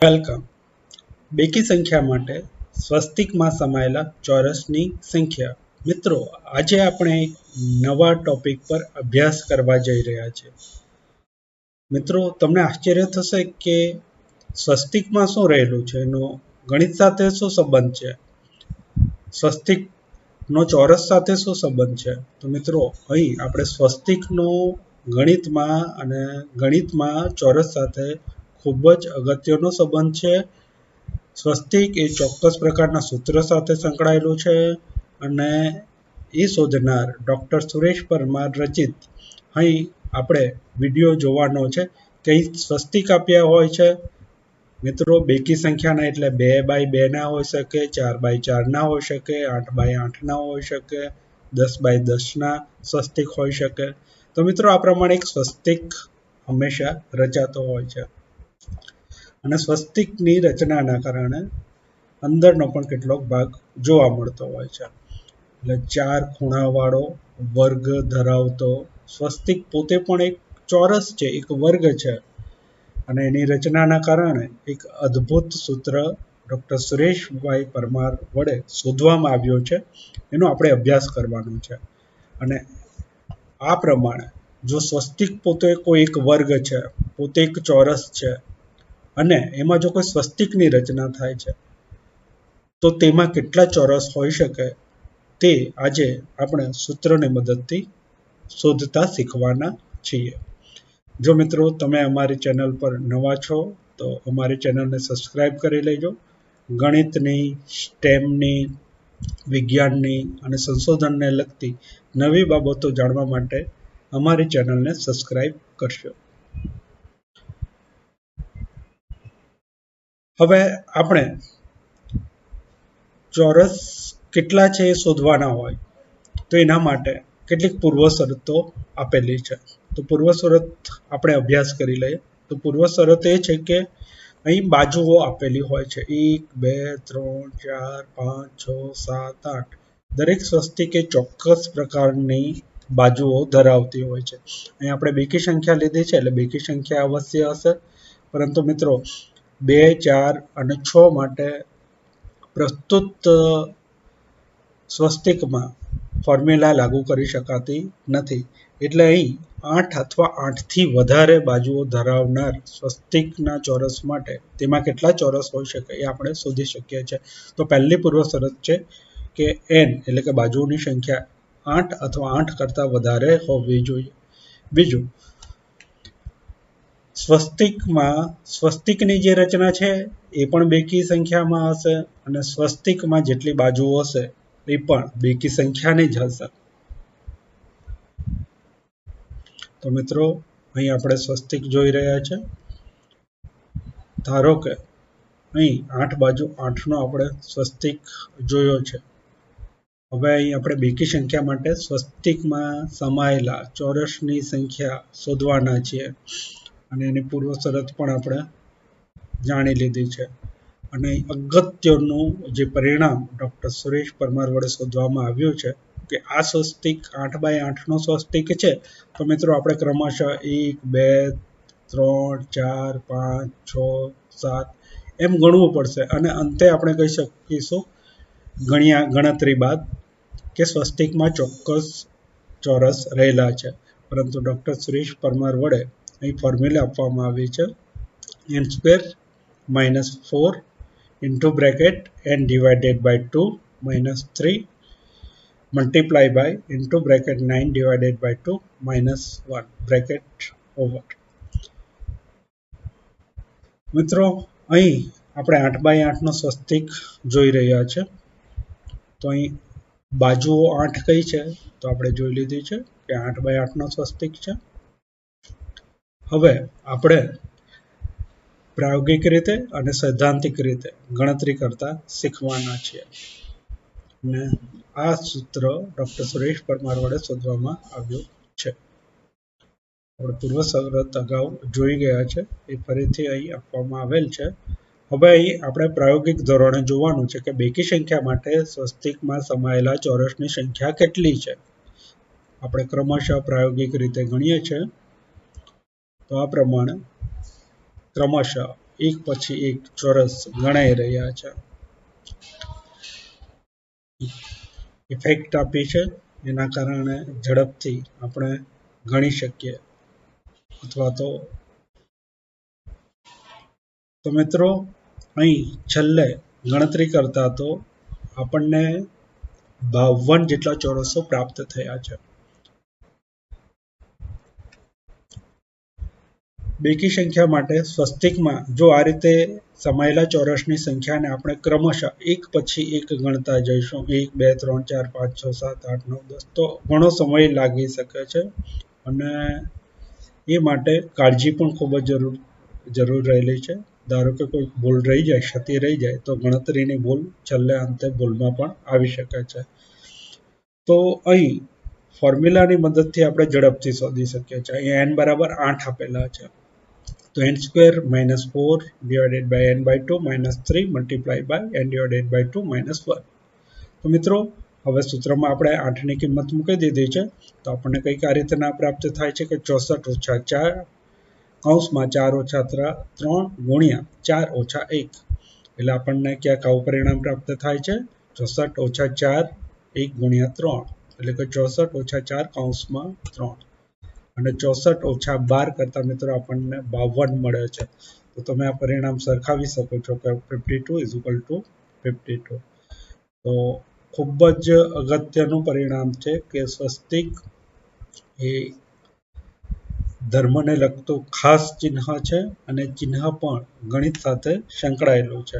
Welcome. બેકી સંખ્યા માટે સ્વસ્તિકમાં સમાયેલા ચોરસની સંખ્યા. મિત્રો, આજે આપણે એક નવા ટોપિક પર અભ્યાસ કરવા જઈ રહ્યા છીએ. મિત્રો, તમને આશ્ચર્ય થશે કે સ્વસ્તિકમાં શું રહેલું છે, એનો ગણિત સાથે શું સંબંધ છે, સ્વસ્તિકનો ચોરસ સાથે શું સંબંધ છે. તો મિત્રો, અહીં આપણે સ્વસ્તિકનો ગણિતમાં ચોરસ સાથે ખૂબ જ અગત્યનો સંબંધ છે. સ્વસ્તિક એ ચોક્કસ પ્રકારના સૂત્ર સાથે સંકળાયેલું છે અને એ શોધનાર ડૉક્ટર સુરેશ પરમાર રચિત અહીં આપણે વિડીયો જોવાનો છે. કઈ સ્વસ્તિક આપ્યા હોય છે મિત્રો, બેકી સંખ્યાના એટલે 2x2 ના હોઈ શકે, 4x4 ના હોઈ શકે, 8x8 ના હોઈ શકે, 10x10 ના સ્વસ્તિક હોઈ શકે. તો મિત્રો, આ પ્રમાણે એક સ્વસ્તિક હંમેશા રચાતો હોય છે અને સ્વસ્તિકની રચનાના કારણે અંદરનો પણ કેટલોક ભાગ જોવા મળતો હોય છે. એટલે 4 ખૂણાવાળો વર્ગ ધરાવતો સ્વસ્તિક પોતે પણ એક ચોરસ છે, એક વર્ગ છે અને એની રચનાના કારણે એક અદ્ભુત સૂત્ર ડૉક્ટર સુરેશભાઈ પરમાર વડે શોધવામાં આવ્યો છે. એનો આપણે અભ્યાસ કરવાનો છે અને આ પ્રમાણે જો સ્વસ્તિક પોતે કોઈ એક વર્ગ છે, પોતે એક ચોરસ છે અને એમાં જો કોઈ સ્વસ્તિકની રચના થાય છે તો તેમાં કેટલા ચોરસ હોઈ શકે તે આજે આપણે સૂત્રની મદદથી શોધતા શીખવાના છીએ. જો મિત્રો, તમે અમારી ચેનલ પર નવા છો તો અમારી ચેનલને સબસ્ક્રાઈબ કરી લેજો. ગણિતની, સ્ટેમની, વિજ્ઞાનની અને સંશોધનને લગતી નવી બાબતો જાણવા માટે અમારી ચેનલને સબસ્ક્રાઈબ કરશો. હવે આપણે ચોરસ કેટલા છે એ શોધવાના હોય તો એના માટે કેટલીક પૂર્વ શરતો આપેલી છે. તો પૂર્વ શરત આપણે અભ્યાસ કરી લઈએ. તો પૂર્વ શરત એ છે કે અહીં બાજુઓ આપેલી હોય છે 1, 2, 3, 4, 5, 6, 7, 8. દરેક સ્વસ્તિક એ ચોક્કસ પ્રકારની બાજુઓ ધરાવતી હોય છે. અહીં આપણે બેકી સંખ્યા લીધી છે એટલે બેકી સંખ્યા અવશ્ય હશે, પરંતુ મિત્રો 2, 4 અને 6 માટે પ્રસ્તુત સ્વસ્તિકમાં ફોર્મ્યુલા લાગુ કરી શકાતી નથી. એટલે અહીં 8 અથવા 8થી વધારે બાજુઓ ધરાવનાર સ્વસ્તિકના ચોરસ માટે તેમાં કેટલા ચોરસ હોઈ શકે એ આપણે શોધી શકીએ છીએ. તો પહેલી પૂર્વ શરત છે કે n એટલે કે બાજુઓની સંખ્યા 8 અથવા 8 કરતાં વધારે હોવી જોઈએ. બીજું, સ્વસ્તિકની જે રચના છે એ પણ બેકી સંખ્યામાં હશે અને સ્વસ્તિકમાં જેટલી બાજુઓ હશે એ પણ બેકી સંખ્યાની જ હશે. તો મિત્રો, અહીં આપણે સ્વસ્તિક જોઈ રહ્યા છે. ધારો કે અહીં 8 બાજુ 8નો આપણે સ્વસ્તિક જોયો છે. હવે અહીં આપણે બેકી સંખ્યા માટે સ્વસ્તિકમાં સમાયેલા ચોરસની સંખ્યા શોધવાના છીએ અને એની પૂર્વ શરત પણ આપણે જાણી લીધી છે. અને અગત્યનું જે પરિણામ ડૉક્ટર સુરેશ પરમાર વડે શોધવામાં આવ્યું છે કે આ સ્વસ્તિક 8x8નો સ્વસ્તિક છે. તો મિત્રો, આપણે ક્રમશઃ 1, 2, 3, 4, 5, 6, 7 એમ ગણવું પડશે અને અંતે આપણે કહી શકીશું ગણતરી બાદ કે સ્વસ્તિકમાં ચોક્કસ ચોરસ રહેલા છે. પરંતુ ડૉક્ટર સુરેશ પરમાર વડે અહીં ફોર્મ્યુલા આપવામાં આવી છે n² - 4 into bracket n divided by 2 minus 3 multiply by into bracket 9 divided by 2 minus 1 bracket over. મિત્રો, અહીં આપણે 8x8નો સ્વસ્તિક જોઈ રહ્યા છે. તો અહીં બાજુઓ 8 કઈ છે તો આપણે જોઈ લીધી છે કે 8x8નો સ્વસ્તિક છે. હવે આપણે પ્રાયોગિક રીતે અને સૈદ્ધાંતિક રીતે ગણતરી કરતા શીખવાના છીએ અને આ સૂત્ર ડૉક્ટર સુરેશ પરમાર વડે શોધવામાં આવ્યું છે. આપણે પૂર્વ શરત અગાઉ જોઈ ગયા છે, એ ફરીથી અહીં આપવામાં આવેલ છે. હવે અહીં આપણે પ્રાયોગિક ધોરણે જોવાનું છે કે બેકી સંખ્યા માટે સ્વસ્તિકમાં સમાયેલા ચોરસની સંખ્યા કેટલી છે. આપણે ક્રમશઃ પ્રાયોગિક રીતે ગણીએ છીએ. તો આ પ્રમાણે ક્રમશઃ એક પછી એક ચોરસ ગણાઈ રહ્યા છે. ઇફેક્ટ આપી છે, એના કારણે ઝડપથી આપણે ગણી શકીએ. અથવા તો મિત્રો અહીં છેલ્લે ગણતરી કરતા તો આપણને 52 જેટલા ચોરસો પ્રાપ્ત થયા છે. બેકી સંખ્યા માટે સ્વસ્તિકમાં જો આ રીતે સમાયેલા ચોરસની સંખ્યાને આપણે ક્રમશઃ એક પછી એક ગણતા જઈશું, 1 2 3 4 5 6 7 8 9 10, તો ઘણો સમય લાગી શકે છે અને એ માટે કાળજી પણ ખૂબ જ જરૂર રહેલી છે. ધારો કે કોઈ ભૂલ રહી જાય, ક્ષતિ રહી જાય, તો ગણતરીની ભૂલ છેલ્લે અંતે ભૂલમાં પણ આવી શકે છે. તો અહીં ફોર્મ્યુલાની મદદથી આપણે ઝડપથી શોધી શકીએ છીએ. અહીંયા n બરાબર 8 આપેલા છે, તો n square minus 4 divided by n by 2 minus 3 multiply by n divided by 2 minus 1. તો મિત્રો હવે સૂત્રમાં આપણે 8ની કિંમત મૂકી દીધી છે, તો આપણને કંઈક આ રીતના પ્રાપ્ત થાય છે કે 64 ઓછા 4 કૌંસમાં 4 ઓછા 3 ગુણ્યા 4 ઓછા 1, એટલે આપણને ક્યાંક આવું પરિણામ પ્રાપ્ત થાય છે 64 ઓછા 4 1 ગુણ્યા 3, એટલે કે 64 ઓછા 4 કૌંસમાં 3, અને 64 ઓછા 12 કરતા મિત્રો આપણને 52 મળે છે. તો તમે આ પરિણામ સરખાવી શકો છો કે 52 ઇઝ ઇક્વલ ટુ 52. તો ખૂબ જ અગત્યનું પરિણામ છે કે સ્વસ્તિક એ ધર્મને લગતું ખાસ ચિહ્ન છે અને ચિહ્ન પણ ગણિત સાથે સંકળાયેલું છે.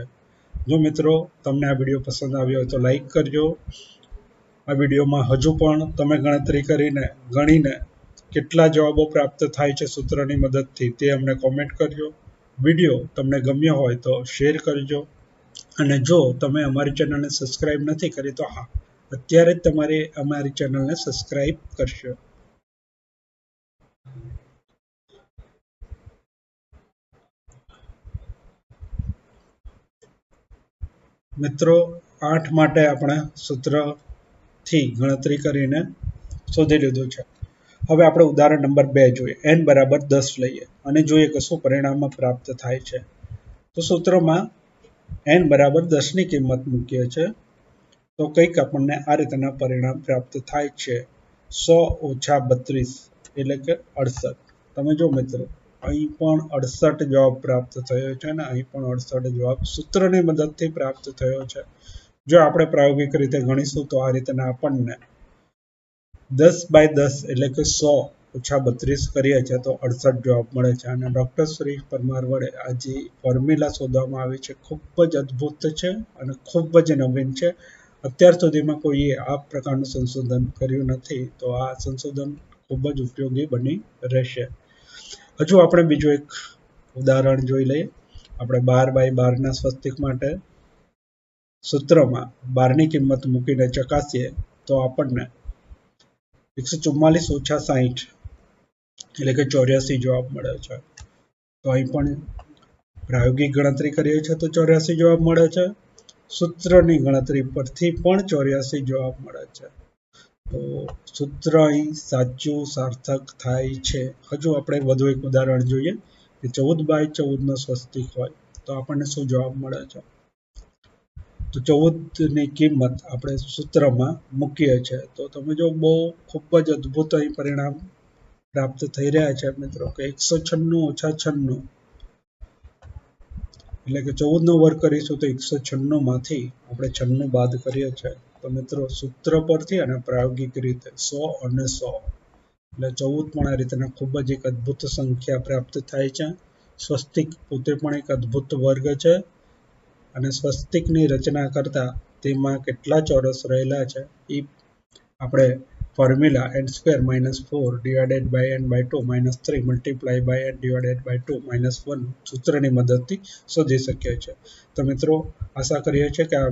જો મિત્રો તમને આ વિડીયો પસંદ આવ્યો હોય તો લાઈક કરજો. આ વિડીયોમાં હજુ પણ તમે ગણતરી ગણીને કેટલા જવાબો પ્રાપ્ત થાય છે સૂત્રની મદદથી તે અમને કોમેન્ટ કરજો. વિડીયો તમને ગમ્યો હોય તો શેર કરજો, અને જો તમે અમારી ચેનલને સબસ્ક્રાઈબ નથી કરી તો હા, અત્યારે જ અમારી ચેનલને સબસ્ક્રાઈબ કરશો. મિત્રો 8 માટે આપણે સૂત્રથી ગણતરી કરીને શોધી લીધું છે. હવે આપણે ઉદાહરણ નંબર 2 જોઈએ. n બરાબર 10 લઈએ અને જોઈએ કે શું પરિણામમાં પ્રાપ્ત થાય છે. તો સૂત્રમાં n બરાબર 10ની કિંમત મૂકીએ છીએ, તો કંઈક આપણને આ રીતના પરિણામ પ્રાપ્ત થાય છે 100 ઓછા 32, એટલે કે 68. તમે જો મિત્રો અહીં પણ 68 જવાબ પ્રાપ્ત થયો છે અને અહીં પણ 68 જવાબ સૂત્રની મદદથી પ્રાપ્ત થયો છે. જો આપણે પ્રાયોગિક રીતે ગણીશું તો આ રીતના આપણને 10/10 એટલે કે 100 ઓછા 32 કરીએ છીએ તો 68 જવાબ મળે છે. અને ડૉક્ટર શ્રી પરમાર વડે આ જે ફોર્મ્યુલા શોધવામાં આવી છે ખૂબ જ અદ્ભુત છે અને ખૂબ જ નવીન છે. અત્યાર સુધીમાં કોઈએ આ પ્રકારનું સંશોધન કર્યું નથી, તો આ સંશોધન ખૂબ જ ઉપયોગી બની રહેશે. હજુ આપણે બીજું એક ઉદાહરણ જોઈ લઈએ. આપણે 12/12ના સ્વસ્તિક માટે સૂત્રમાં 12ની કિંમત મૂકીને ચકાસીએ તો આપણને 144 ઓછા 60 એટલે કે 84 જવાબ મળે છે. તો અહીં પણ પ્રાયોગિક ગણતરી કરીએ છીએ તો 84 જવાબ મળે છે. સૂત્રની ગણતરી પરથી પણ 84 જવાબ મળે છે. તો સૂત્ર અહીં સાચું સાર્થક થાય છે. હજુ આપણે વધુ એક ઉદાહરણ જોઈએ કે 14/14નો સ્વસ્તિક હોય તો આપણને શું જવાબ મળે છે. તો 14ની કિંમત આપણે સૂત્રમાં મૂકીએ છીએ, તો તમે જો બહુ ખૂબ જ અદ્ભુત અહીં પરિણામ પ્રાપ્ત થઈ રહ્યા છે મિત્રો કે 196 ઓછા 96, એટલે કે 14નો વર્ગ કરીશું તો 196 માંથી આપણે 96 બાદ કરીએ છીએ. તો મિત્રો સૂત્ર પરથી અને પ્રાયોગિક રીતે 100 અને 100 એટલે 14 પણ આ રીતના ખૂબ જ એક અદ્ભુત સંખ્યા પ્રાપ્ત થાય છે. સ્વસ્તિક પોતે પણ એક અદ્ભુત વર્ગ છે અને સ્વસ્તિકની રચના કરતા તેમાં કેટલા ચોરસ રહેલા છે એ આપણે formula n² - 4 divided by n by 2 minus 3 multiply by n divided by 2 minus 1 સૂત્રની મદદથી શોધી શકીએ છીએ. તો મિત્રો આશા કરીએ છીએ કે આ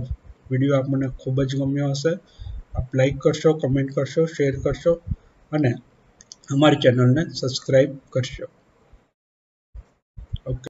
વિડીયો આપણને ખૂબ જ ગમ્યો હશે. આપ લાઈક કરશો, કમેન્ટ કરશો, શેર કરશો અને અમારી ચેનલને સબસ્ક્રાઈબ કરશો.